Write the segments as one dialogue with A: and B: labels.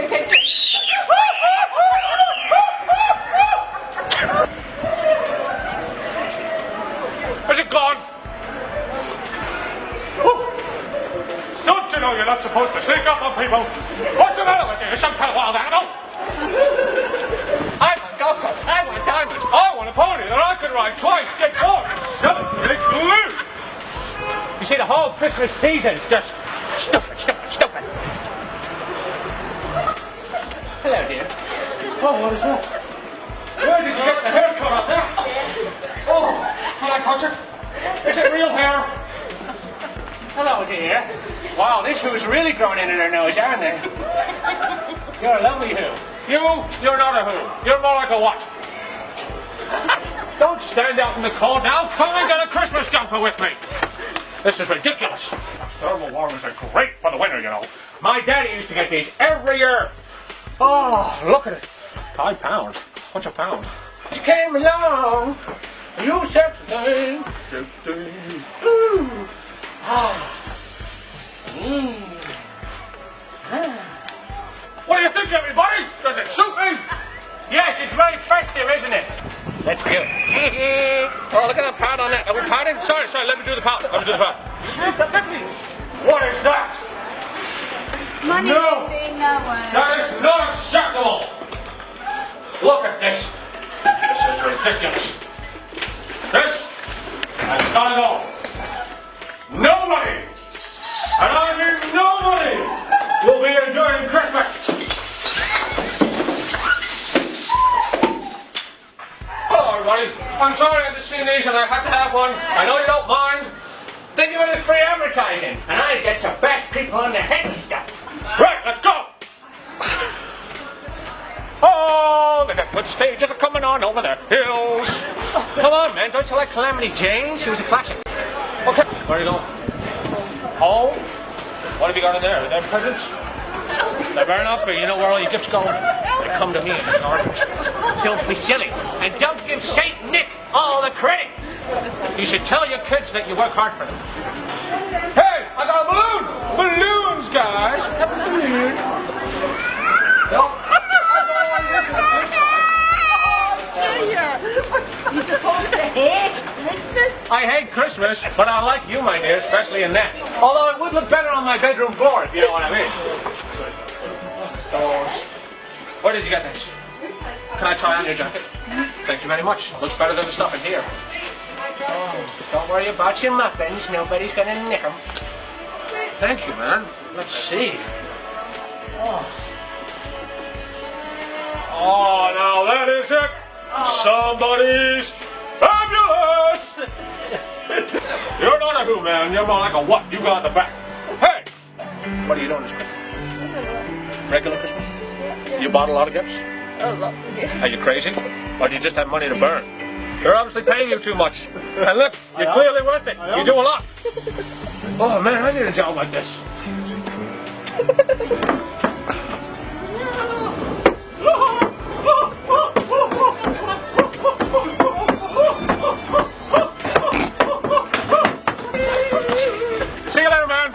A: Is it gone? Don't you know you're not supposed to sneak up on people? What's the matter with you? You're some kind of wild animal? I want Gopher. I want diamonds. I want a pony that I can ride twice, get bored, and sell it to make glue. You see, the whole Christmas season's just stupid. Hello, dear. Oh, what is that? Where did you get the haircut on that? Oh, can I touch it? Is it real hair? Hello, dear. Wow, these who's really growing into their nose, aren't they? You're a lovely who. You're not a who. You're more like a what? Don't stand out in the cold now. Come and get a Christmas jumper with me. This is ridiculous. Thermal warmers are great for the winter, you know. My daddy used to get these every year. Oh, look at it. £5. What's a pound? You came along. You said today. Ooh. Ah. What do you think, everybody? Does it suit me? Yes, it's very festive, isn't it? Let's do it. Oh, look at that pad on that. Are we padding? Sorry, let me do the pad. What is that?
B: Money
A: No!
B: being that way.
A: That is not acceptable! Look at this. This is ridiculous. This has gotta go. Nobody, and I mean nobody, will be enjoying Christmas. Hello, everybody. I'm sorry I had to see these and I had to have one. I know you don't mind. Think of it as free advertising, and I get to bash people on the head and stuff. Right, let's go! Oh, the good stages are coming on over the hills. Come on, man, don't you like Calamity Jane? She was a classic. Okay, where are you going? Home? What have you got in there? Are there presents? They better not be. You know where all your gifts go? They come to me in the garden. Don't be silly, and don't give Saint Nick all the credit. You should tell your kids that you work hard for them. Hey, I got a balloon! Balloons, guys! Have a balloon. Nope.
B: You're supposed to hate Christmas?
A: I hate Christmas, but I like you, my dear, especially in that. Although it would look better on my bedroom floor, if you know what I mean. Doors. Where did you get this? Can I try on your jacket? Thank you very much. Looks better than the stuff in here. Oh, don't worry about your muffins. Nobody's gonna nick them. Thank you, man. Let's see. Oh, now that is it. Somebody's fabulous. You're not a who, man. You're more like a what. You go in the back. Hey, what are you doing this Christmas? Regular Christmas? You bought a lot of gifts?
B: Oh, lots of gifts.
A: Are you crazy? Or do you just have money to burn? They're obviously paying you too much. And look, you're clearly worth it. You do a lot. Oh man, I need a job like this. See you later, man.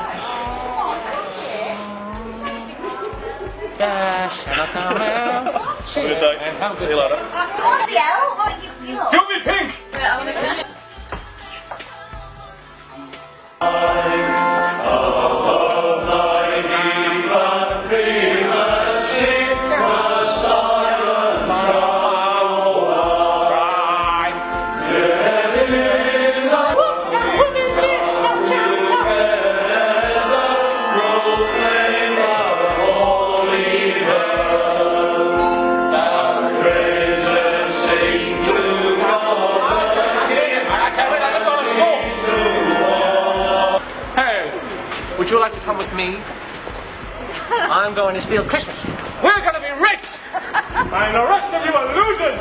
A: See you later. See you later.
B: What the hell? What, you know?
A: Do me pink! Would you like to come with me? I'm going to steal Christmas. We're going to be rich! And the rest of you are losers!